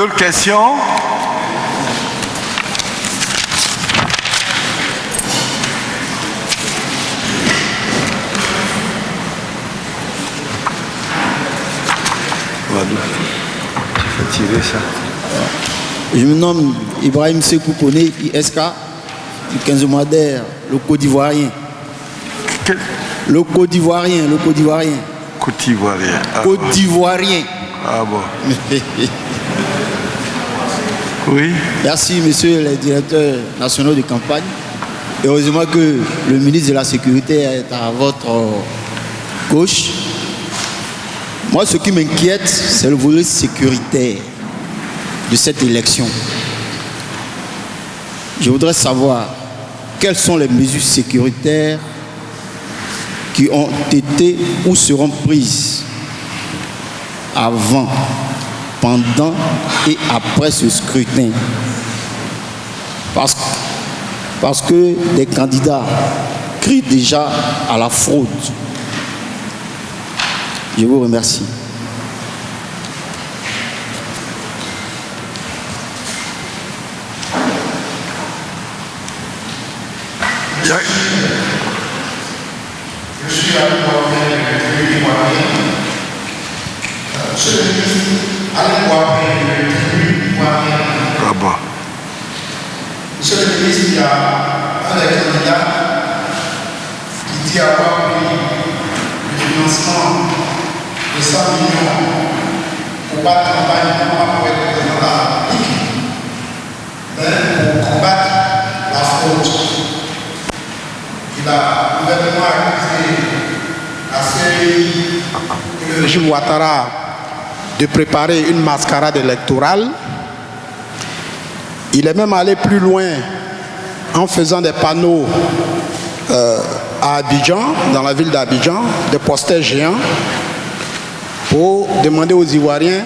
D'autres questions? Tu vas tirer ça. Je me nomme Ibrahim Sekou Kone, ISK, du 15 Madère, le Côte d'Ivoirien. Le Côte d'Ivoirien, le Côte d'Ivoirien. Côte d'Ivoirien. Ah, Côte d'Ivoirien. Ah bon. Oui. Merci, monsieur le directeur national de campagne. Heureusement que le ministre de la Sécurité est à votre gauche. Moi, ce qui m'inquiète, c'est le volet sécuritaire de cette élection. Je voudrais savoir quelles sont les mesures sécuritaires qui ont été ou seront prises avant, pendant et après ce scrutin. Parce que des candidats crient déjà à la fraude. Je vous remercie. Bien. Je suis à Monsieur le ministre, Ah bon. Monsieur le ministre, il y a un des candidats qui dit avoir pris le financement de 100 millions pour battre la campagne pour être président de la République, mais pour combattre la fraude. Le gouvernement a accusé la CEI et le régime Ouattara de préparer une mascarade électorale. Il est même allé plus loin en faisant des panneaux à Abidjan, dans la ville d'Abidjan, des posters géants, pour demander aux Ivoiriens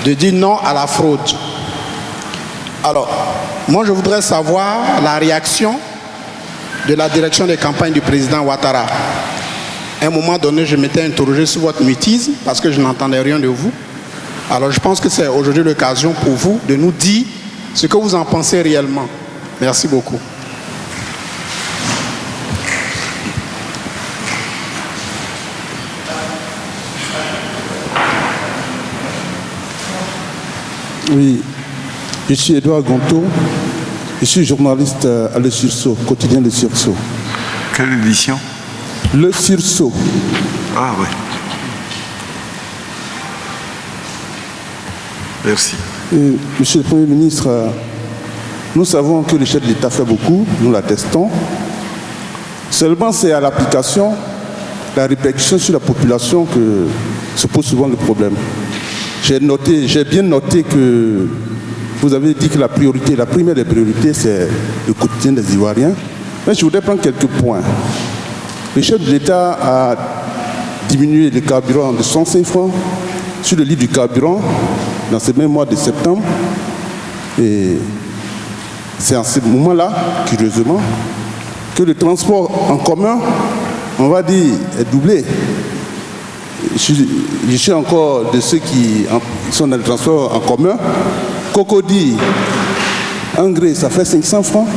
de dire non à la fraude. Alors, moi je voudrais savoir la réaction de la direction des campagnes du président Ouattara. À un moment donné, je m'étais interrogé sur votre mutisme parce que je n'entendais rien de vous. Alors je pense que c'est aujourd'hui l'occasion pour vous de nous dire ce que vous en pensez réellement. Merci beaucoup. Oui, je suis Edouard Gonto, je suis journaliste à Le Sursaut, quotidien Le Sursaut. Quelle édition? Le Sursaut. Ah oui. Merci. Et, Monsieur le Premier ministre, nous savons que le chef de l'État fait beaucoup, nous l'attestons. Seulement c'est à l'application, la répercussion sur la population que se pose souvent le problème. J'ai bien noté que vous avez dit que la première des priorités, c'est le quotidien des Ivoiriens. Mais je voudrais prendre quelques points. Le chef de l'État a diminué le carburant de 105 francs sur le litre du carburant dans ce même mois de septembre. Et c'est en ce moment-là, curieusement, que le transport en commun, on va dire, est doublé. Je suis encore de ceux qui sont dans le transport en commun. Cocody, engrais, ça fait 500 francs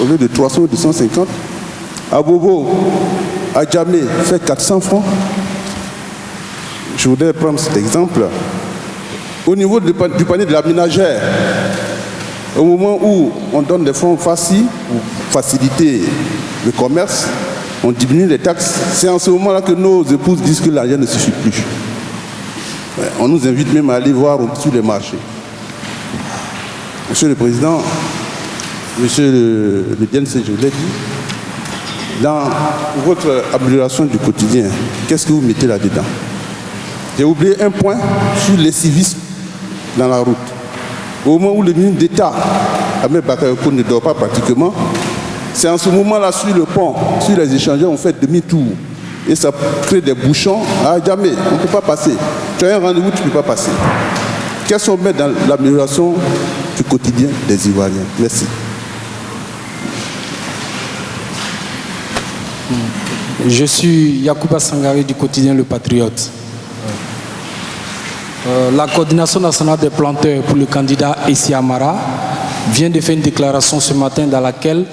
au lieu de 300 ou 250. Abobo, à Djamé, fait 400 francs. Je voudrais prendre cet exemple. Au niveau du panier de la ménagère, au moment où on donne des fonds faciles pour faciliter le commerce, on diminue les taxes. C'est en ce moment-là que nos épouses disent que l'argent ne suffit plus. On nous invite même à aller voir sur les marchés. Monsieur le Président, Monsieur le DNC, je vous l'ai dit, dans votre amélioration du quotidien, qu'est-ce que vous mettez là-dedans? J'ai oublié un point sur les civistes dans la route. Au moment où le ministre d'État, Ahmed Bakayoko, ne dort pas pratiquement, c'est en ce moment-là, sur le pont, sur les échangeurs, on fait demi-tour. Et ça crée des bouchons. Ah, jamais, on ne peut pas passer. Tu as un rendez-vous, tu ne peux pas passer. Qu'est-ce qu'on met dans l'amélioration du quotidien des Ivoiriens? Merci. Je suis Yacouba Sangaré du quotidien Le Patriote. La coordination nationale des planteurs pour le candidat Essi Amara vient de faire une déclaration ce matin dans laquelle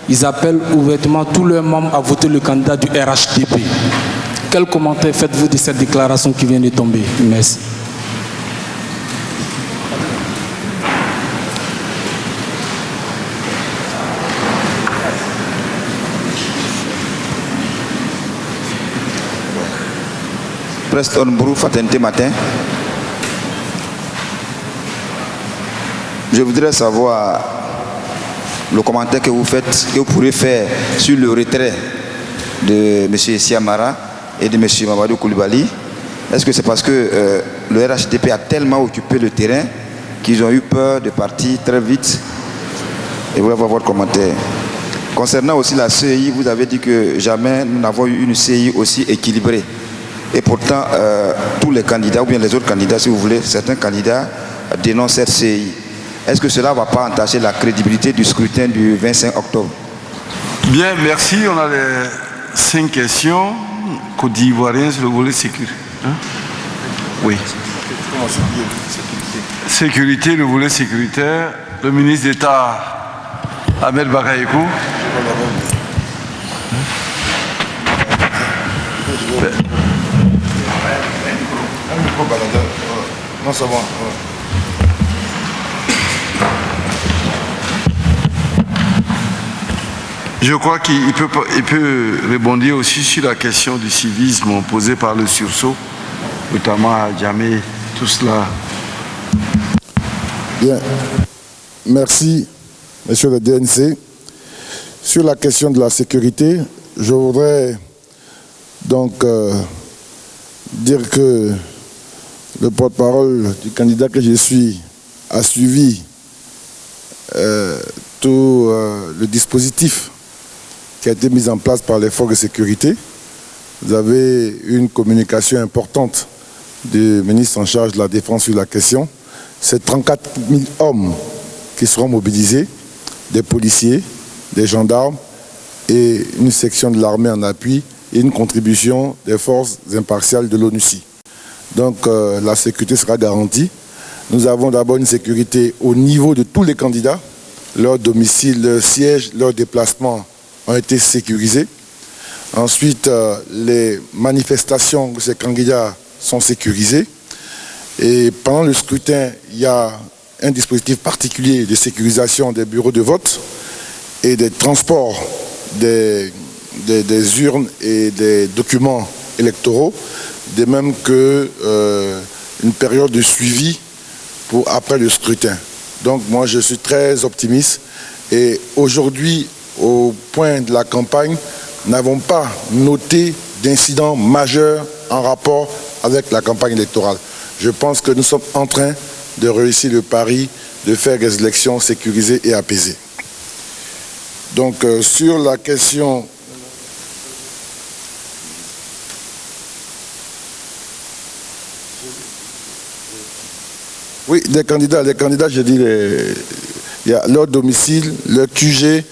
ils appellent ouvertement tous leurs membres à voter le candidat du RHDP. Quel commentaire faites-vous de cette déclaration qui vient de tomber? Merci. Preston Brou, Fatente Matin. Je voudrais savoir le commentaire que vous faites, que vous pourrez faire sur le retrait de M. Essi Amara et de M. Mamadou Koulibaly. Est-ce que c'est parce que le RHDP a tellement occupé le terrain qu'ils ont eu peur de partir très vite? Et vous avoir votre commentaire. Concernant aussi la CEI, vous avez dit que jamais nous n'avons eu une CEI aussi équilibrée. Et pourtant, tous les candidats, ou bien les autres candidats, si vous voulez, certains candidats dénoncent cette CEI. Est-ce que cela ne va pas entacher la crédibilité du scrutin du 25 octobre? Bien, merci. On a les 5 questions. Côte d'Ivoirien sur le volet sécurité. Hein? Oui. Sécurité, le volet sécuritaire. Le ministre d'État Ahmed Bakayekou. Non, ça va. Je crois qu'il peut rebondir aussi sur la question du civisme posée par le sursaut, notamment à Djamé, tout cela. Bien. Merci, monsieur le DNC. Sur la question de la sécurité, je voudrais donc dire que le porte-parole du candidat que je suis a suivi tout le dispositif qui a été mis en place par les forces de sécurité. Vous avez une communication importante du ministre en charge de la Défense sur la question. C'est 34 000 hommes qui seront mobilisés, des policiers, des gendarmes et une section de l'armée en appui et une contribution des forces impartiales de l'ONUCI. Donc la sécurité sera garantie. Nous avons d'abord une sécurité au niveau de tous les candidats. Leur domicile, leur siège, leurs déplacements ont été sécurisés. Ensuite, les manifestations de ces candidats sont sécurisées. Et pendant le scrutin, il y a un dispositif particulier de sécurisation des bureaux de vote et des transports des urnes et des documents électoraux, de même qu'une période de suivi pour après le scrutin. Donc moi je suis très optimiste et aujourd'hui au point de la campagne, nous n'avons pas noté d'incidents majeurs en rapport avec la campagne électorale. Je pense que nous sommes en train de réussir le pari de faire des élections sécurisées et apaisées. Donc sur la question oui, les candidats, je dis, il y a leur domicile, leur QG,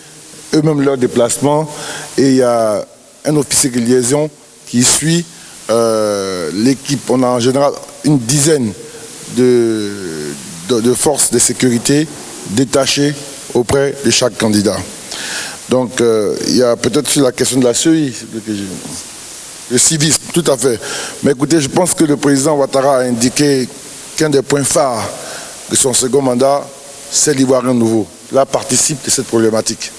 eux-mêmes leur déplacement, et il y a un officier de liaison qui suit l'équipe. On a en général une dizaine de forces de sécurité détachées auprès de chaque candidat. Donc il y a peut-être sur la question de la CEI, le civisme, tout à fait. Mais écoutez, je pense que le président Ouattara a indiqué qu'un des points phares de son second mandat, c'est l'Ivoirien nouveau. Là, participe de cette problématique.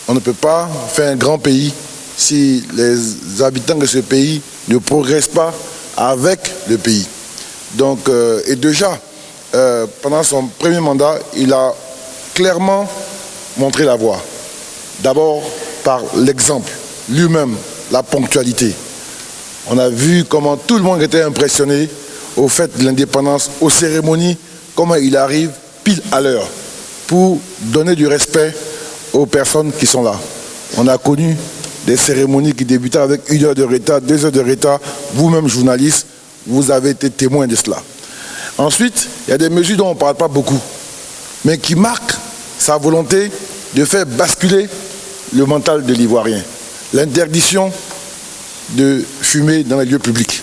On ne peut pas faire un grand pays si les habitants de ce pays ne progressent pas avec le pays. Donc, et déjà, pendant son premier mandat, il a clairement montré la voie. D'abord par l'exemple, lui-même, la ponctualité. On a vu comment tout le monde était impressionné au fait de l'indépendance, aux cérémonies, comment il arrive pile à l'heure pour donner du respect aux personnes qui sont là. On a connu des cérémonies qui débutaient avec 1 heure de retard, 2 heures de retard. Vous-même, journalistes, vous avez été témoins de cela. Ensuite, il y a des mesures dont on ne parle pas beaucoup, mais qui marquent sa volonté de faire basculer le mental de l'Ivoirien. L'interdiction de fumer dans les lieux publics.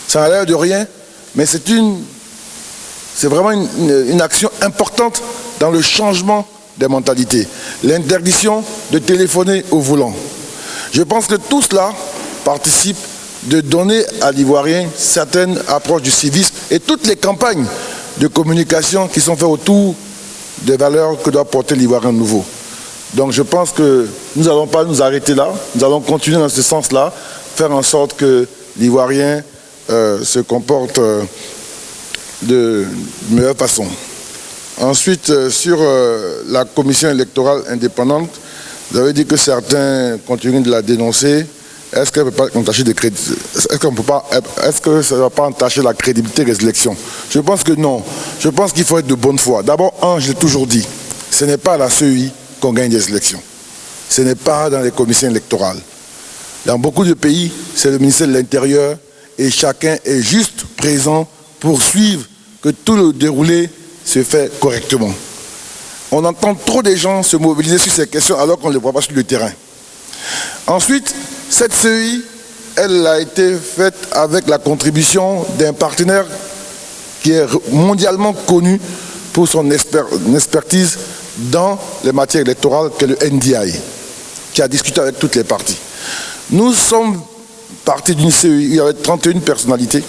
Ça n'a l'air de rien, mais c'est vraiment une action importante dans le changement des mentalités. L'interdiction de téléphoner au volant. Je pense que tout cela participe de donner à l'Ivoirien certaines approches du civisme et toutes les campagnes de communication qui sont faites autour des valeurs que doit porter l'Ivoirien nouveau. Donc je pense que nous n'allons pas nous arrêter là, nous allons continuer dans ce sens-là, faire en sorte que l'Ivoirien se comporte de meilleure façon. Ensuite, sur la commission électorale indépendante, vous avez dit que certains continuent de la dénoncer. Est-ce qu'elle ne peut pas entacher est-ce que ça ne va pas entacher la crédibilité des élections? Je pense que non. Je pense qu'il faut être de bonne foi. D'abord, je l'ai toujours dit, ce n'est pas à la CEI qu'on gagne des élections. Ce n'est pas dans les commissions électorales. Dans beaucoup de pays, c'est le ministère de l'Intérieur et chacun est juste présent pour suivre que tout le déroulé se fait correctement. On entend trop de gens se mobiliser sur ces questions alors qu'on ne les voit pas sur le terrain. Ensuite, cette CEI, elle a été faite avec la contribution d'un partenaire qui est mondialement connu pour son expertise dans les matières électorales, qui est le NDI, qui a discuté avec toutes les parties. Nous sommes partis d'une CEI où il y avait 31 personnalités,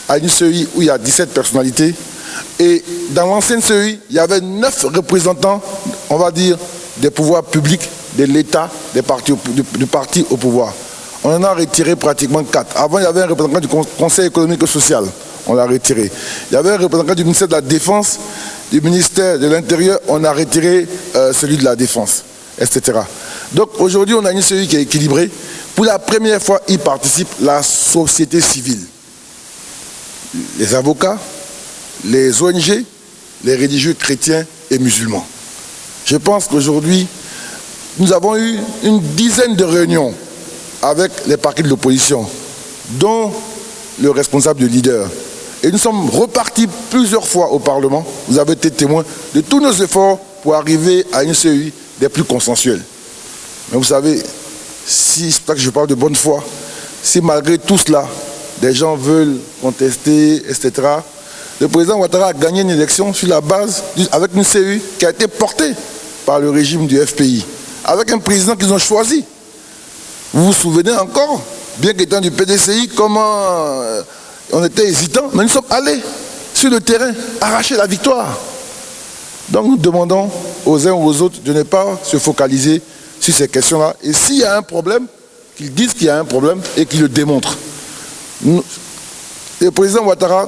à une CEI où il y a 17 personnalités, et dans l'ancienne CEI, il y avait 9 représentants, on va dire, des pouvoirs publics, de l'État, du parti au pouvoir. On en a retiré pratiquement 4. Avant, il y avait un représentant du Conseil économique et social. On l'a retiré. Il y avait un représentant du ministère de la Défense, du ministère de l'Intérieur. On a retiré celui de la Défense, etc. Donc aujourd'hui, on a une CEI qui est équilibrée. Pour la première fois, y participe la société civile. Les avocats, les ONG, les religieux chrétiens et musulmans. Je pense qu'aujourd'hui, nous avons eu une dizaine de réunions avec les partis de l'opposition, dont le responsable de leader. Et nous sommes repartis plusieurs fois au Parlement. Vous avez été témoins de tous nos efforts pour arriver à une CEI des plus consensuelles. Mais vous savez, c'est pas que je parle de bonne foi, si malgré tout cela, des gens veulent contester, etc., le président Ouattara a gagné une élection sur la base, avec une CEI qui a été portée par le régime du FPI, avec un président qu'ils ont choisi. Vous vous souvenez encore, bien qu'étant du PDCI, comment on était hésitant, mais nous sommes allés sur le terrain arracher la victoire. Donc nous demandons aux uns ou aux autres de ne pas se focaliser sur ces questions-là. Et s'il y a un problème, qu'ils disent qu'il y a un problème et qu'ils le démontrent. Le président Ouattara,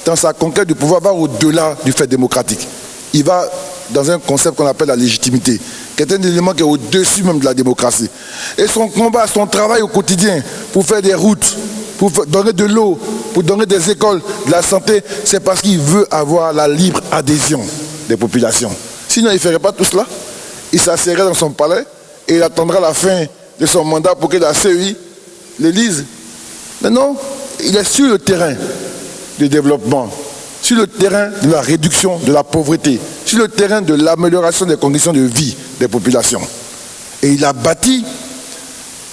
dans sa conquête du pouvoir, va au-delà du fait démocratique. Il va dans un concept qu'on appelle la légitimité, qui est un élément qui est au-dessus même de la démocratie. Et son combat, son travail au quotidien pour faire des routes, pour donner de l'eau, pour donner des écoles, de la santé, c'est parce qu'il veut avoir la libre adhésion des populations. Sinon, il ne ferait pas tout cela. Il s'assierait dans son palais et il attendra la fin de son mandat pour que la CEI l'élise. Mais non, il est sur le terrain du développement, sur le terrain de la réduction de la pauvreté, sur le terrain de l'amélioration des conditions de vie des populations. Et il a bâti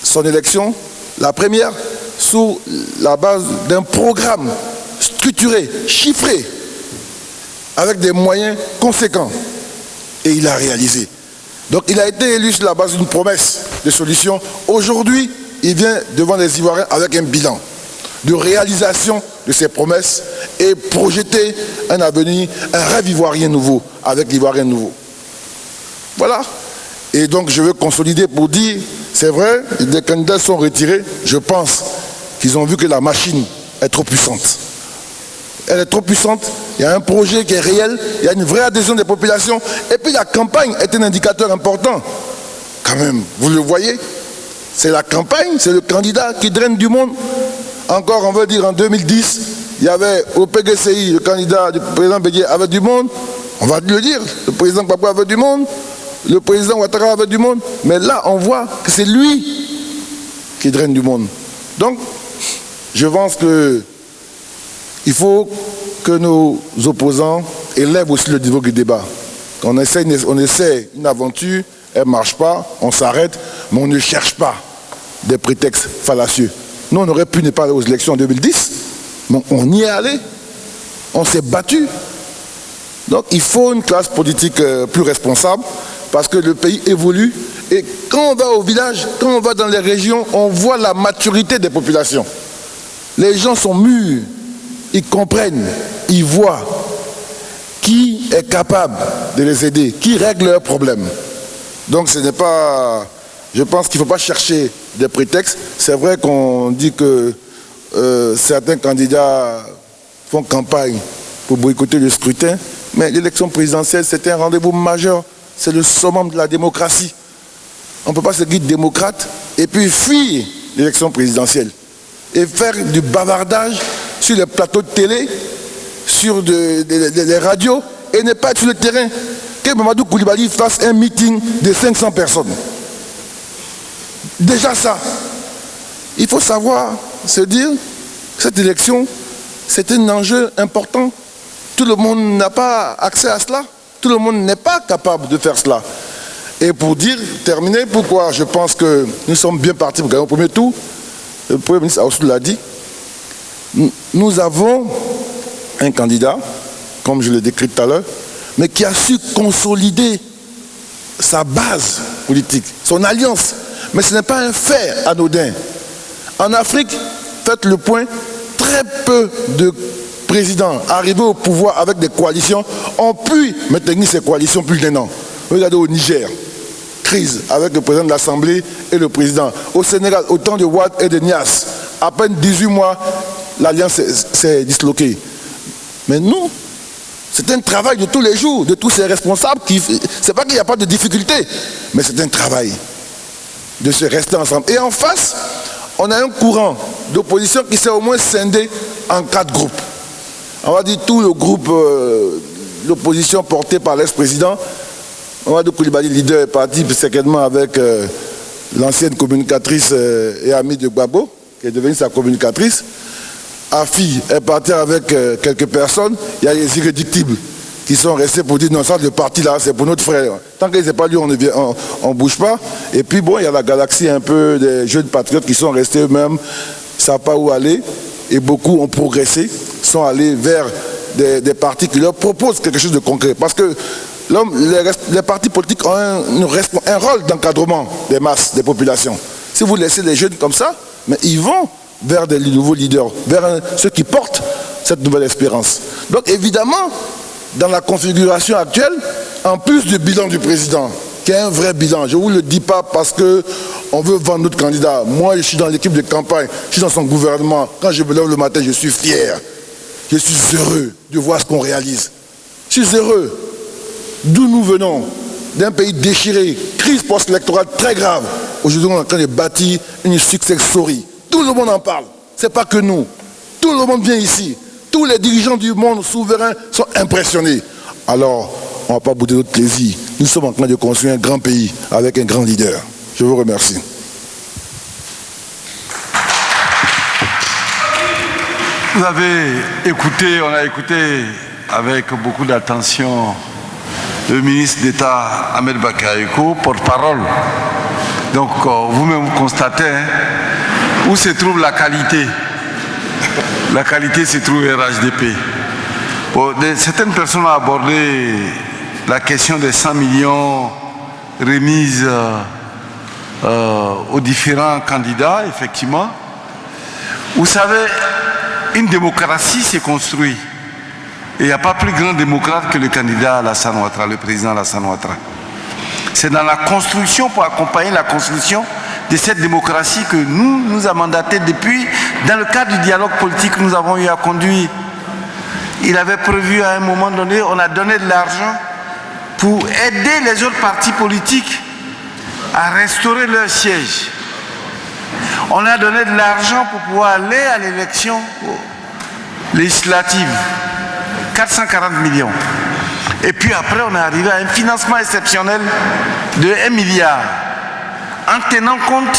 son élection, la première, sous la base d'un programme structuré, chiffré, avec des moyens conséquents. Et il a réalisé. Donc il a été élu sur la base d'une promesse de solution. Aujourd'hui, il vient devant les Ivoiriens avec un bilan de réalisation de ses promesses et projeter un avenir, un rêve ivoirien nouveau, avec l'Ivoirien nouveau. Voilà. Et donc je veux consolider pour dire, c'est vrai, des candidats sont retirés, je pense qu'ils ont vu que la machine est trop puissante. Elle est trop puissante, il y a un projet qui est réel, il y a une vraie adhésion des populations, et puis la campagne est un indicateur important. Quand même, vous le voyez, c'est la campagne, c'est le candidat qui draine du monde. Encore, on veut dire, en 2010, il y avait au PDCI, le candidat du président Bédié avait du monde, on va le dire, le président Gbagbo avait du monde, le président Ouattara avait du monde, mais là, on voit que c'est lui qui draine du monde. Donc, je pense que il faut que nos opposants élèvent aussi le niveau du débat. Quand on essaie une aventure, elle ne marche pas, on s'arrête, mais on ne cherche pas des prétextes fallacieux. Nous, on aurait pu ne pas aller aux élections en 2010. Mais on y est allé. On s'est battu. Donc il faut une classe politique plus responsable parce que le pays évolue. Et quand on va au village, quand on va dans les régions, on voit la maturité des populations. Les gens sont mûrs, ils comprennent, ils voient qui est capable de les aider, qui règle leurs problèmes. Donc ce n'est pas... Je pense qu'il ne faut pas chercher des prétextes. C'est vrai qu'on dit que certains candidats font campagne pour boycotter le scrutin, mais l'élection présidentielle, c'est un rendez-vous majeur. C'est le summum de la démocratie. On ne peut pas se dire démocrate et puis fuir l'élection présidentielle et faire du bavardage sur les plateaux de télé, sur les radios et ne pas être sur le terrain. Que Mamadou Koulibaly fasse un meeting de 500 personnes. Déjà ça, il faut savoir se dire que cette élection, c'est un enjeu important. Tout le monde n'a pas accès à cela. Tout le monde n'est pas capable de faire cela. Et pour terminer, pourquoi je pense que nous sommes bien partis pour gagner au premier tour, le Premier ministre Aoussou l'a dit, nous avons un candidat, comme je l'ai décrit tout à l'heure, mais qui a su consolider sa base politique, son alliance. Mais ce n'est pas un fait anodin. En Afrique, faites le point, très peu de présidents arrivés au pouvoir avec des coalitions ont pu maintenir ces coalitions plus d'un an. Regardez au Niger, crise avec le président de l'Assemblée et le président. Au Sénégal, au temps de Wade et de Niasse, à peine 18 mois, l'alliance s'est disloquée. Mais nous, c'est un travail de tous les jours, de tous ces responsables. C'est pas qu'il n'y a pas de difficulté, mais c'est un travail de se rester ensemble. Et en face, on a un courant d'opposition qui s'est au moins scindé en 4 groupes. On va dire tout le groupe, l'opposition portée par l'ex-président. Mamadou Koulibaly, leader, est parti certainement avec l'ancienne communicatrice et amie de Gbagbo, qui est devenue sa communicatrice. Afi est parti avec quelques personnes. Il y a les irréductibles qui sont restés pour dire non, ça le parti là, c'est pour notre frère. Tant qu'il n'est pas lui, on ne bouge pas. Et puis bon, il y a la galaxie un peu des jeunes patriotes qui sont restés eux-mêmes, ne savent pas où aller. Et beaucoup ont progressé, sont allés vers des partis qui leur proposent quelque chose de concret. Parce que les partis politiques ont un rôle d'encadrement des masses, des populations. Si vous laissez les jeunes comme ça, mais ils vont vers des nouveaux leaders, vers ceux qui portent cette nouvelle espérance. Donc évidemment, dans la configuration actuelle, en plus du bilan du président, qui est un vrai bilan, je ne vous le dis pas parce qu'on veut vendre notre candidat. Moi, je suis dans l'équipe de campagne, je suis dans son gouvernement. Quand je me lève le matin, je suis fier. Je suis heureux de voir ce qu'on réalise. Je suis heureux. D'où nous venons, d'un pays déchiré, crise post-électorale très grave. Aujourd'hui, on est en train de bâtir une success story. Tout le monde en parle. Ce n'est pas que nous. Tout le monde vient ici. Tous les dirigeants du monde souverain sont impressionnés. Alors, on ne va pas bouder notre plaisir. Nous sommes en train de construire un grand pays avec un grand leader. Je vous remercie. Vous avez écouté, on a écouté avec beaucoup d'attention le ministre d'État Ahmed Bakayoko, porte-parole. Donc vous-même vous constatez où se trouve la qualité. La qualité se trouve au RHDP. Certaines personnes ont abordé la question des 100 millions remises aux différents candidats, effectivement. Vous savez, une démocratie s'est construite. Et il n'y a pas plus grand démocrate que le candidat Alassane Ouattara, le président Alassane Ouattara. C'est dans la construction, pour accompagner la construction de cette démocratie que nous a mandaté depuis, dans le cadre du dialogue politique que nous avons eu à conduire. Il avait prévu à un moment donné, on a donné de l'argent pour aider les autres partis politiques à restaurer leur siège. On a donné de l'argent pour pouvoir aller à l'élection législative. 440 millions. Et puis après, on est arrivé à un financement exceptionnel de 1 milliard. En tenant compte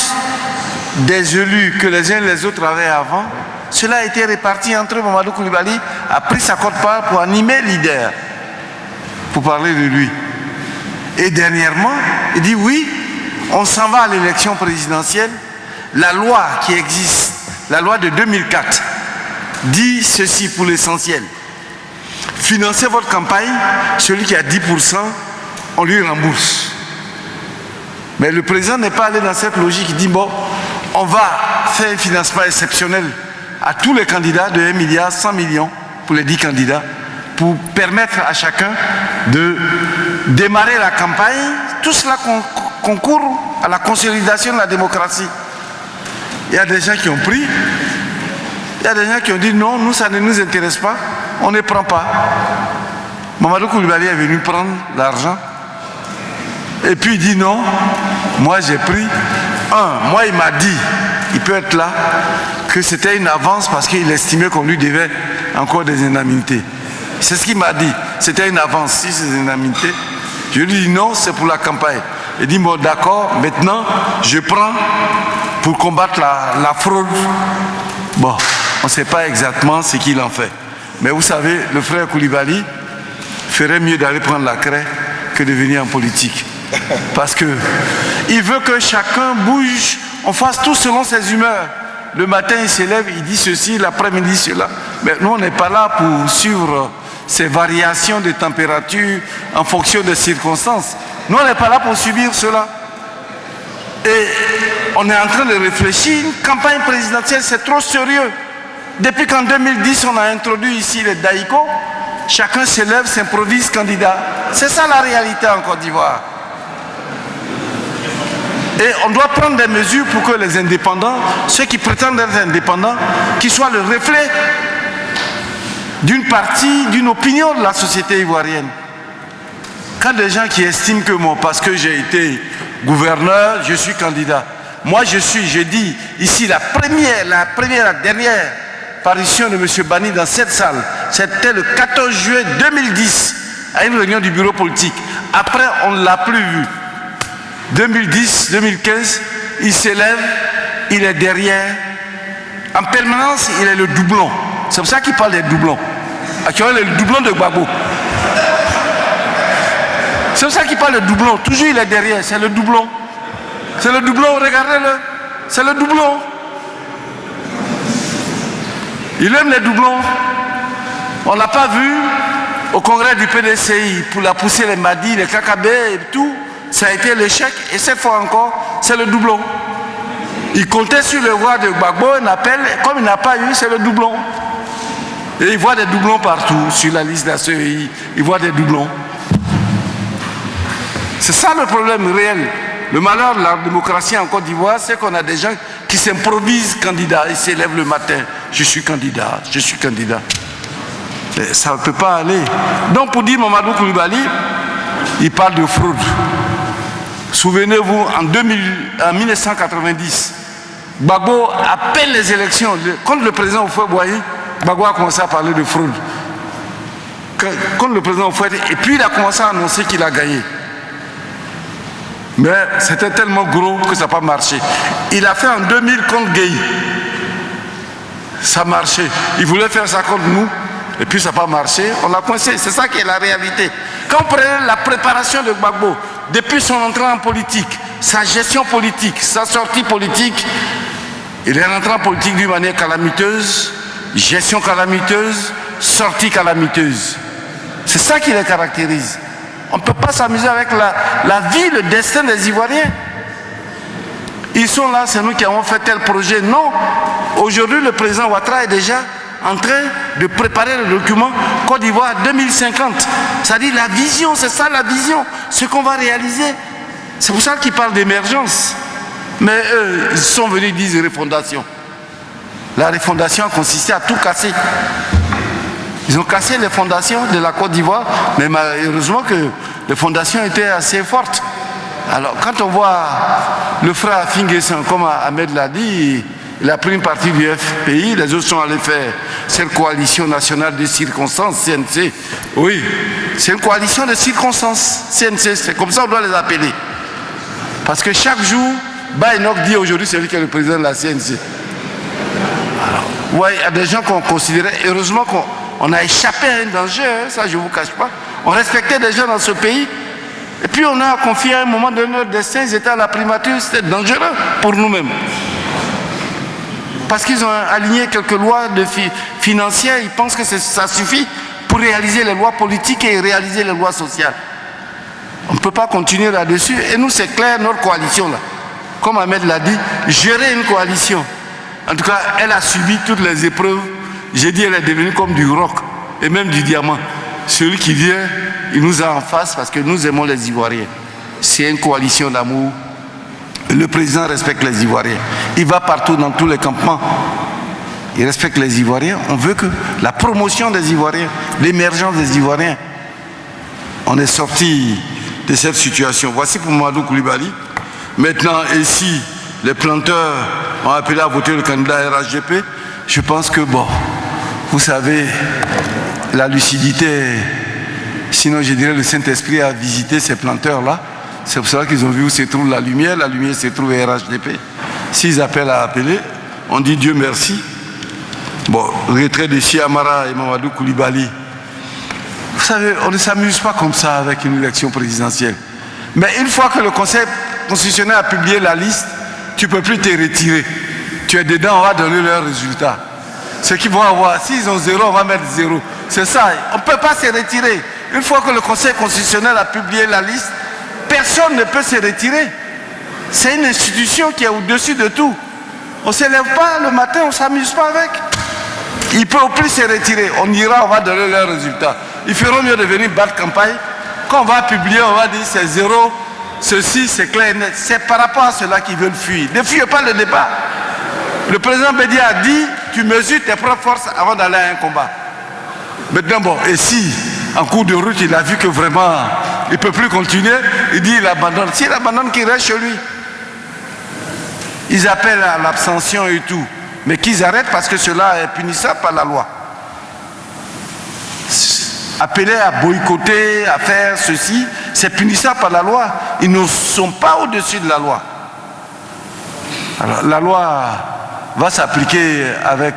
des élus que les uns et les autres avaient avant, cela a été réparti entre eux. Mamadou Koulibaly a pris sa quote-part pour animer leader, pour parler de lui. Et dernièrement, il dit oui, on s'en va à l'élection présidentielle. La loi qui existe, la loi de 2004, dit ceci pour l'essentiel. Financez votre campagne, celui qui a 10%, on lui rembourse. Mais le président n'est pas allé dans cette logique. Il dit, bon, on va faire un financement exceptionnel à tous les candidats de 1 milliard 100 millions pour les 10 candidats, pour permettre à chacun de démarrer la campagne. Tout cela concourt à la consolidation de la démocratie. Il y a des gens qui ont pris, il y a des gens qui ont dit non, nous ça ne nous intéresse pas, on ne prend pas. Mamadou Koulibaly est venu prendre l'argent et puis il dit non, moi j'ai pris. Moi il m'a dit, il peut être là, que c'était une avance parce qu'il estimait qu'on lui devait encore des indemnités. C'est ce qu'il m'a dit, c'était une avance, si c'est des indemnités. Je lui dis non, c'est pour la campagne. Il dit bon d'accord, maintenant je prends pour combattre la fraude. Bon, on ne sait pas exactement ce qu'il en fait. Mais vous savez, le frère Koulibaly ferait mieux d'aller prendre la craie que de venir en politique. Parce qu'il veut que chacun bouge, on fasse tout selon ses humeurs. Le matin, il se lève, il dit ceci, l'après-midi, cela. Mais nous, on n'est pas là pour suivre ces variations de température en fonction des circonstances. Nous, on n'est pas là pour subir cela. Et on est en train de réfléchir. Une campagne présidentielle, c'est trop sérieux. Depuis qu'en 2010, on a introduit ici les daïkos, chacun se lève, s'improvise candidat. C'est ça la réalité en Côte d'Ivoire. Et on doit prendre des mesures pour que les indépendants, ceux qui prétendent être indépendants, qu'ils soient le reflet d'une partie, d'une opinion de la société ivoirienne. Quand des gens qui estiment que moi, parce que j'ai été gouverneur, je suis candidat. Moi, je dis ici la dernière parution de M. Bani dans cette salle, c'était le 14 juillet 2010, à une réunion du bureau politique. Après, on ne l'a plus vu. 2010, 2015, il s'élève, il est derrière. En permanence, il est le doublon. C'est pour ça qu'il parle des doublons. Actuellement, il est le doublon de Gbagbo. C'est pour ça qu'il parle de doublon. Toujours, il est derrière. C'est le doublon. C'est le doublon, regardez-le. C'est le doublon. Il aime les doublons. On ne l'a pas vu au congrès du PDCI pour la pousser les Madi, les Kakabé et tout. Ça a été l'échec. Et cette fois encore, c'est le doublon. Il comptait sur le voix de Gbagbo, un appel. Comme il n'a pas eu, c'est le doublon. Et il voit des doublons partout. Sur la liste de la CEI, il voit des doublons. C'est ça le problème réel. Le malheur de la démocratie en Côte d'Ivoire, c'est qu'on a des gens qui s'improvisent candidats. Ils s'élèvent le matin. Je suis candidat, je suis candidat. Et ça ne peut pas aller. Donc pour dire Mamadou Koulibaly, il parle de fraude. Souvenez-vous, en 1990, Gbagbo appelle les élections. Contre le président Houphouët-Boigny, Gbagbo a commencé à parler de fraude. Contre le président Houphouët, et puis il a commencé à annoncer qu'il a gagné. Mais c'était tellement gros que ça n'a pas marché. Il a fait en 2000 contre Gueye. Ça marchait. Il voulait faire ça contre nous. Et puis ça n'a pas marché. On l'a coincé. C'est ça qui est la réalité. Quand on prenait la préparation de Gbagbo, depuis son entrée en politique, sa gestion politique, sa sortie politique, il est rentré en politique d'une manière calamiteuse, gestion calamiteuse, sortie calamiteuse. C'est ça qui les caractérise. On ne peut pas s'amuser avec la vie, le destin des Ivoiriens. Ils sont là, c'est nous qui avons fait tel projet. Non. Aujourd'hui, le président Ouattara est déjà en train de préparer le document Côte d'Ivoire 2050. C'est-à-dire la vision, c'est ça la vision, ce qu'on va réaliser. C'est pour ça qu'ils parlent d'émergence. Mais eux, ils sont venus, ils disent refondation. La refondation a consisté à tout casser. Ils ont cassé les fondations de la Côte d'Ivoire, mais malheureusement que les fondations étaient assez fortes. Alors quand on voit le frère Finguessan, comme Ahmed l'a dit, il a pris une partie du FPI, les autres sont allés faire cette coalition nationale de circonstances, CNC. Oui, c'est une coalition de circonstances, CNC, c'est comme ça qu'on doit les appeler. Parce que chaque jour, Baïnok dit aujourd'hui c'est lui qui est le président de la CNC. Alors, ouais, il y a des gens qu'on considérait, heureusement qu'on a échappé à un danger, hein, ça je ne vous cache pas. On respectait des gens dans ce pays, et puis on a confié à un moment de leur destin, ils étaient à la primature, c'était dangereux pour nous-mêmes. parce qu'ils ont aligné quelques lois financières, ils pensent que ça suffit pour réaliser les lois politiques et réaliser les lois sociales. On ne peut pas continuer là-dessus. Et nous, c'est clair, notre coalition, là, comme Ahmed l'a dit, gérer une coalition. En tout cas, elle a subi toutes les épreuves. J'ai dit, elle est devenue comme du roc et même du diamant. Celui qui vient, il nous a en face parce que nous aimons les Ivoiriens. C'est une coalition d'amour. Le président respecte les Ivoiriens. Il va partout dans tous les campements. Il respecte les Ivoiriens. On veut que la promotion des Ivoiriens, l'émergence des Ivoiriens. On est sorti de cette situation. Voici pour Mamadou Koulibaly. Maintenant, ici, les planteurs ont appelé à voter le candidat RHDP. Je pense que, bon, vous savez, la lucidité, sinon je dirais le Saint-Esprit a visité ces planteurs-là. C'est pour cela qu'ils ont vu où se trouve la lumière se trouve à RHDP. S'ils appellent à appeler, on dit Dieu merci. Bon, retrait de Siamara et Mamadou Koulibaly. Vous savez, on ne s'amuse pas comme ça avec une élection présidentielle. Mais une fois que le Conseil constitutionnel a publié la liste, tu ne peux plus te retirer. Tu es dedans, on va donner leurs résultats. Ceux qui vont avoir, s'ils ont 0, on va mettre 0. C'est ça, on ne peut pas se retirer. Une fois que le Conseil constitutionnel a publié la liste, personne ne peut se retirer. C'est une institution qui est au-dessus de tout. On ne se lève pas le matin, on ne s'amuse pas avec. Ils ne peuvent plus se retirer. On ira, on va donner leurs résultats. Ils feront mieux de venir battre campagne. Quand on va publier, on va dire c'est 0, ceci, c'est clair et net. C'est par rapport à cela qu'ils veulent fuir. Ne fuyez pas le débat. Le président Bédia a dit, tu mesures tes propres forces avant d'aller à un combat. Maintenant, bon, et si, en cours de route, il a vu que vraiment, il ne peut plus continuer, il dit, il abandonne. S'il abandonne, qu'il reste chez lui. Ils appellent à l'abstention et tout. Mais qu'ils arrêtent parce que cela est punissable par la loi. Appeler à boycotter, à faire ceci, c'est punissable par la loi. Ils ne sont pas au-dessus de la loi. Alors, la loi va s'appliquer avec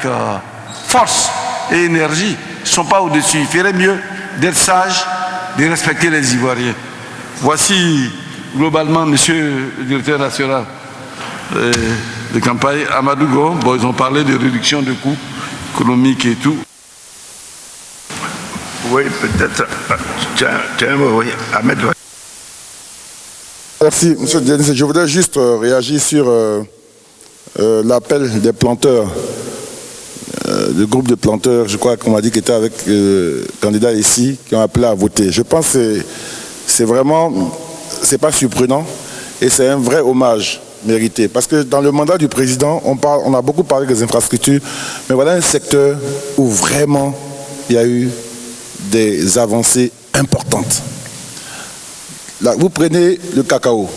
force et énergie. Ils ne sont pas au-dessus. Il ferait mieux d'être sage, de respecter les Ivoiriens. Voici globalement, monsieur le directeur national de campagne, Amadou Go. Bon, ils ont parlé de réduction de coûts économiques et tout. Oui, peut-être. Oui, Ahmed. Merci, monsieur Denis. Je voudrais juste réagir sur l'appel des planteurs, le groupe de planteurs, je crois qu'on m'a dit, qui était avec le candidat ici, qui ont appelé à voter. Je pense que c'est vraiment, c'est pas surprenant et c'est un vrai hommage mérité. Parce que dans le mandat du président, on a beaucoup parlé des infrastructures, mais voilà un secteur où vraiment il y a eu des avancées importantes. Là, vous prenez le cacao.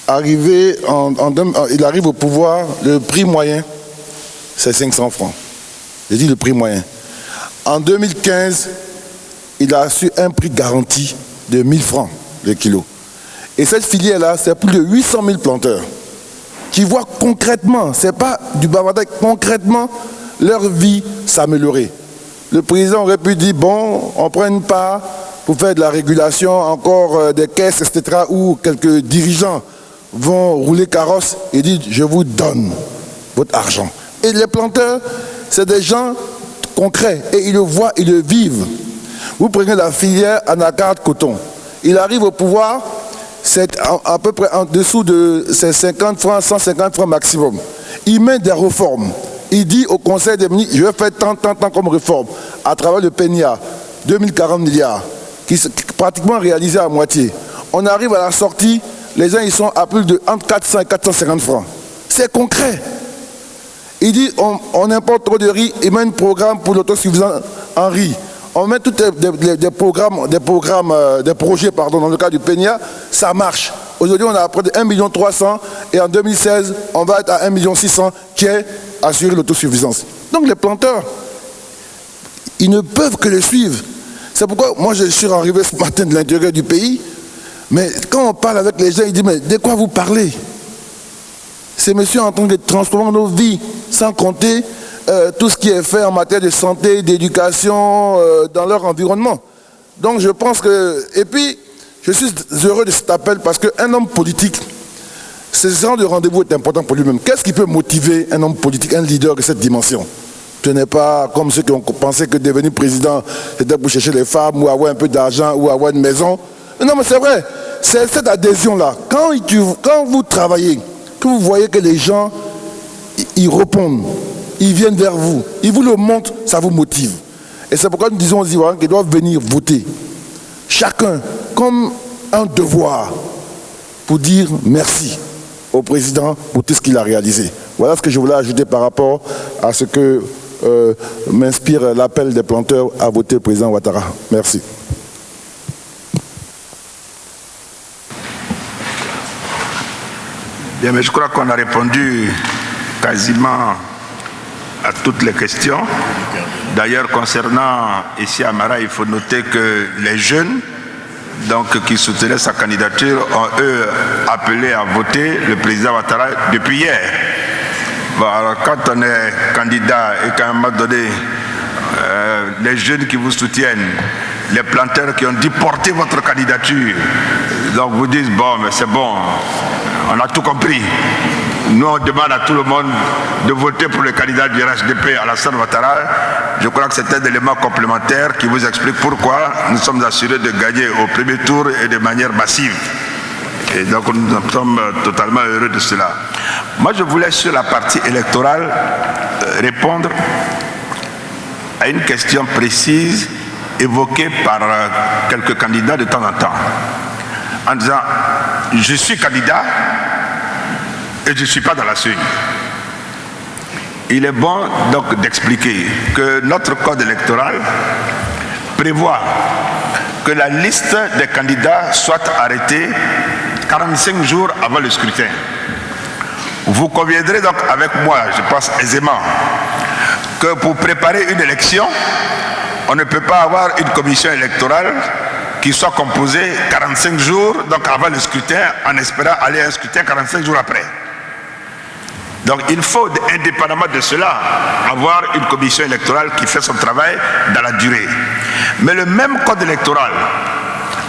Il arrive au pouvoir, le prix moyen, c'est 500 francs. J'ai dit le prix moyen. En 2015, il a reçu un prix garanti de 1000 francs le kilo. Et cette filière-là, c'est plus de 800 000 planteurs qui voient concrètement, ce n'est pas du bavardage, concrètement, leur vie s'améliorer. Le président aurait pu dire, bon, on prend une part pour faire de la régulation, encore des caisses, etc., où quelques dirigeants vont rouler carrosse et dire, je vous donne votre argent. Et les planteurs, c'est des gens concrets, et ils le voient, ils le vivent. Vous prenez la filière anacarde coton. Il arrive au pouvoir, c'est à peu près en dessous de ces 50 francs, 150 francs maximum. Il met des réformes. Il dit au Conseil des ministres, je vais faire tant comme réforme, à travers le PENIA, 2040 milliards, qui est pratiquement réalisé à moitié. On arrive à la sortie, les gens ils sont à plus de entre 400 et 450 francs. C'est concret. Il dit, on importe trop de riz, il met un programme pour l'autosuffisance en riz. On met tous des projets dans le cas du PENIA, ça marche. Aujourd'hui, on a près de 1,3 million et en 2016, on va être à 1,6 million qui est assurer l'autosuffisance. Donc les planteurs, ils ne peuvent que le suivre. C'est pourquoi moi je suis arrivé ce matin de l'intérieur du pays, mais quand on parle avec les gens, ils disent, mais de quoi vous parlez? Ces messieurs en train de transformer nos vies, sans compter tout ce qui est fait en matière de santé, d'éducation, dans leur environnement. Donc je pense que... Et puis, je suis heureux de cet appel parce qu'un homme politique, Ce genre de rendez-vous est important pour lui-même. Qu'est-ce qui peut motiver un homme politique, un leader de cette dimension? Ce n'est pas comme ceux qui ont pensé que devenir président, c'était pour chercher les femmes ou avoir un peu d'argent ou avoir une maison. Non, mais c'est vrai. C'est cette adhésion-là. Quand vous travaillez, que vous voyez que les gens, ils répondent, ils viennent vers vous, ils vous le montrent, ça vous motive. Et c'est pourquoi nous disons aux Ivoiriens qu'ils doivent venir voter. Chacun, comme un devoir, pour dire merci au président pour tout ce qu'il a réalisé. Voilà ce que je voulais ajouter par rapport à ce que m'inspire l'appel des planteurs à voter le président Ouattara. Merci. Bien, mais je crois qu'on a répondu quasiment à toutes les questions. D'ailleurs, concernant ici Amara, il faut noter que les jeunes qui soutenaient sa candidature ont eux appelé à voter le président Ouattara depuis hier. Bon, alors, quand on est candidat et qu'à un moment donné, les jeunes qui vous soutiennent, les planteurs qui ont dit portez votre candidature, donc vous dites bon, mais c'est bon, on a tout compris. Nous, on demande à tout le monde de voter pour le candidat du RHDP, Alassane Ouattara. Je crois que c'est un élément complémentaire qui vous explique pourquoi nous sommes assurés de gagner au premier tour et de manière massive. Et donc nous sommes totalement heureux de cela. Moi, je voulais sur la partie électorale répondre à une question précise évoquée par quelques candidats de temps en temps, en disant « je suis candidat et je ne suis pas dans la CEI ». Il est bon donc d'expliquer que notre code électoral prévoit que la liste des candidats soit arrêtée 45 jours avant le scrutin. Vous conviendrez donc avec moi, je pense aisément, que pour préparer une élection, on ne peut pas avoir une commission électorale qui soit composée 45 jours donc avant le scrutin en espérant aller à un scrutin 45 jours après. Donc il faut, indépendamment de cela, avoir une commission électorale qui fait son travail dans la durée. Mais le même code électoral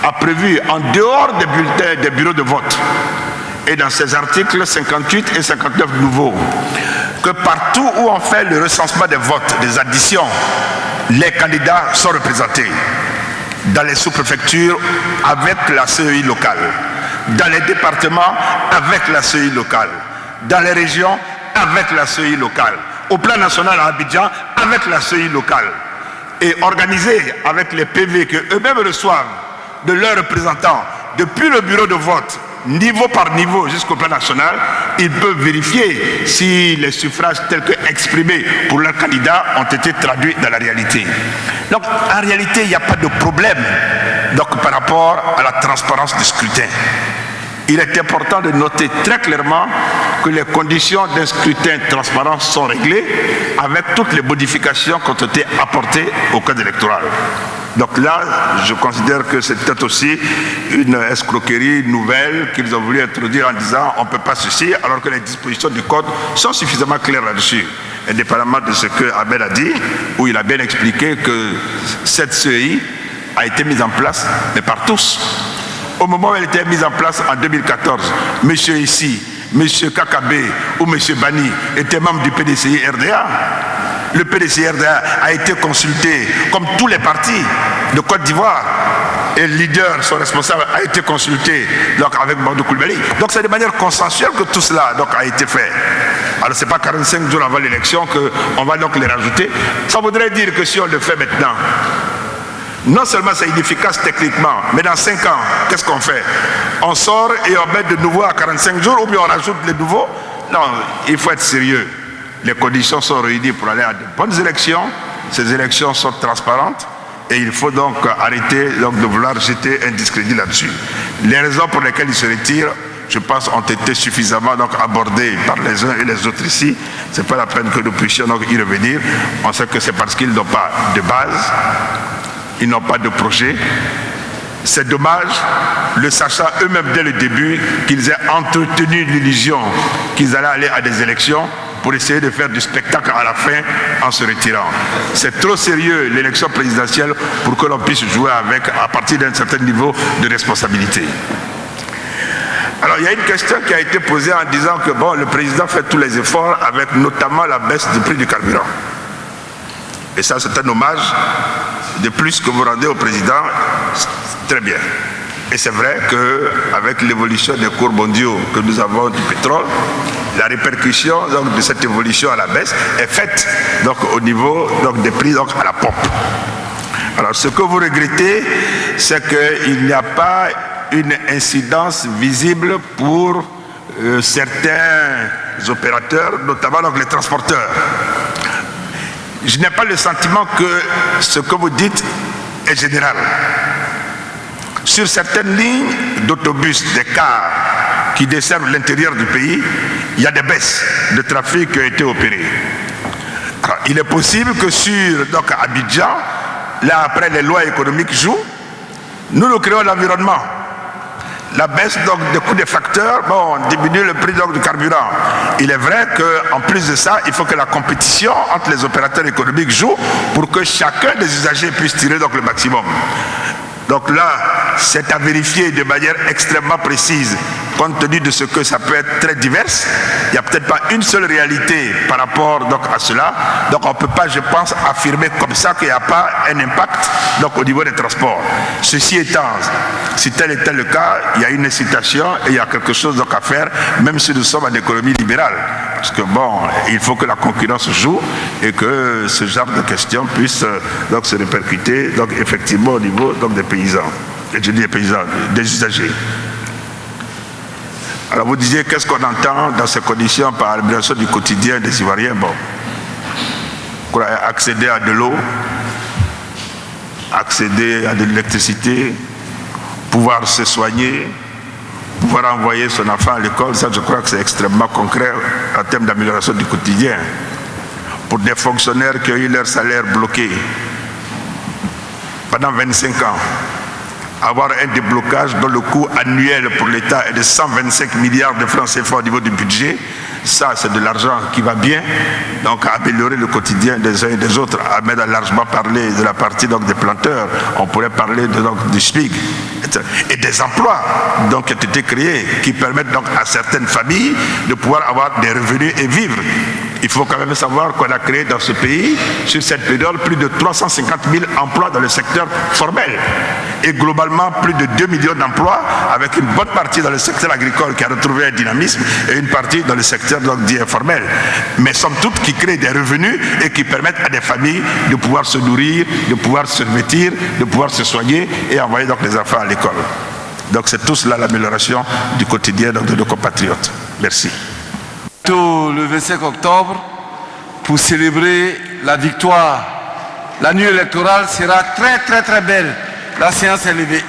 a prévu, en dehors des bulletins des bureaux de vote, et dans ses articles 58 et 59 nouveaux, que partout où on fait le recensement des votes, des additions, les candidats sont représentés. Dans les sous-préfectures, avec la CEI locale. Dans les départements, avec la CEI locale. Dans les régions, avec la CEI locale. Au plan national à Abidjan, avec la CEI locale. Et organisé avec les PV que eux-mêmes reçoivent de leurs représentants depuis le bureau de vote, niveau par niveau jusqu'au plan national, ils peuvent vérifier si les suffrages tels que exprimés pour leurs candidats ont été traduits dans la réalité. Donc en réalité, il n'y a pas de problème par rapport à la transparence du scrutin. Il est important de noter très clairement que les conditions d'un scrutin transparent sont réglées avec toutes les modifications qui ont été apportées au code électoral. Donc là, je considère que c'est peut-être aussi une escroquerie nouvelle qu'ils ont voulu introduire en disant on ne peut pas ceci, alors que les dispositions du code sont suffisamment claires là-dessus. Indépendamment de ce que Abel a dit, où il a bien expliqué que cette CEI a été mise en place, mais par tous. Au moment où elle était mise en place en 2014, monsieur ici, monsieur Kakabé ou monsieur Bani étaient membres du PDCI RDA. Le PDCI RDA a été consulté comme tous les partis de Côte d'Ivoire. Et le leader, son responsable, a été consulté avec Mamadou Koulibaly. Donc c'est de manière consensuelle que tout cela a été fait. Alors ce n'est pas 45 jours avant l'élection qu'on va donc les rajouter. Ça voudrait dire que si on le fait maintenant, non seulement c'est inefficace techniquement, mais dans 5 ans, qu'est-ce qu'on fait? On sort et on met de nouveau à 45 jours ou bien on rajoute les nouveaux? Non, il faut être sérieux. Les conditions sont réunies pour aller à de bonnes élections. Ces élections sont transparentes et il faut donc arrêter de vouloir jeter un discrédit là-dessus. Les raisons pour lesquelles ils se retirent, je pense, ont été suffisamment abordées par les uns et les autres ici. Ce n'est pas la peine que nous puissions y revenir. On sait que c'est parce qu'ils n'ont pas de base. Ils n'ont pas de projet. C'est dommage, le sachant eux-mêmes dès le début, qu'ils aient entretenu l'illusion qu'ils allaient aller à des élections pour essayer de faire du spectacle à la fin en se retirant. C'est trop sérieux l'élection présidentielle pour que l'on puisse jouer avec à partir d'un certain niveau de responsabilité. Alors il y a une question qui a été posée en disant que bon, le président fait tous les efforts avec notamment la baisse du prix du carburant. Et ça c'est un hommage de plus que vous rendez au président, très bien. Et c'est vrai qu'avec l'évolution des cours mondiaux que nous avons du pétrole, la répercussion donc, de cette évolution à la baisse est faite donc, au niveau donc, des prix donc, à la pompe. Alors ce que vous regrettez, c'est qu'il n'y a pas une incidence visible pour certains opérateurs, notamment donc, les transporteurs. Je n'ai pas le sentiment que ce que vous dites est général. Sur certaines lignes d'autobus, des cars qui desservent l'intérieur du pays, il y a des baisses de trafic qui ont été opérées. Alors, il est possible que sur donc, Abidjan, là après les lois économiques jouent, nous créons l'environnement. La baisse donc, des coûts des facteurs diminue le prix donc, du carburant. Il est vrai qu'en plus de ça, il faut que la compétition entre les opérateurs économiques joue pour que chacun des usagers puisse tirer donc, le maximum. Donc là, c'est à vérifier de manière extrêmement précise, compte tenu de ce que ça peut être très divers. Il n'y a peut-être pas une seule réalité par rapport donc, à cela. Donc on ne peut pas, je pense, affirmer comme ça qu'il n'y a pas un impact donc, au niveau des transports. Ceci étant, si tel était le cas, il y a une incitation et il y a quelque chose donc, à faire, même si nous sommes en économie libérale. Parce que bon, il faut que la concurrence joue et que ce genre de questions puisse donc, se répercuter donc, effectivement au niveau donc, des paysans. Et je dis des paysans, des usagers. Alors vous disiez qu'est-ce qu'on entend dans ces conditions par l'amélioration du quotidien des Ivoiriens. Bon, accéder à de l'eau, accéder à de l'électricité, pouvoir se soigner, pouvoir envoyer son enfant à l'école, ça je crois que c'est extrêmement concret en termes d'amélioration du quotidien. Pour des fonctionnaires qui ont eu leur salaire bloqué pendant 25 ans, avoir un déblocage dont le coût annuel pour l'État est de 125 milliards de francs CFA au niveau du budget, ça c'est de l'argent qui va bien, donc à améliorer le quotidien des uns et des autres. Ahmed a largement parlé de la partie donc, des planteurs, on pourrait parler de, donc, du SMIC, et des emplois donc, qui ont été créés, qui permettent donc à certaines familles de pouvoir avoir des revenus et vivre. Il faut quand même savoir qu'on a créé dans ce pays, sur cette période, plus de 350 000 emplois dans le secteur formel. Et globalement, plus de 2 millions d'emplois, avec une bonne partie dans le secteur agricole qui a retrouvé un dynamisme et une partie dans le secteur donc, dit informel. Mais somme toute, qui créent des revenus et qui permettent à des familles de pouvoir se nourrir, de pouvoir se vêtir, de pouvoir se soigner et envoyer donc, les enfants à l'école. Donc c'est tout cela l'amélioration du quotidien donc, de nos compatriotes. Merci. Le 25 octobre, pour célébrer la victoire, la nuit électorale sera très très très belle. La séance est levée.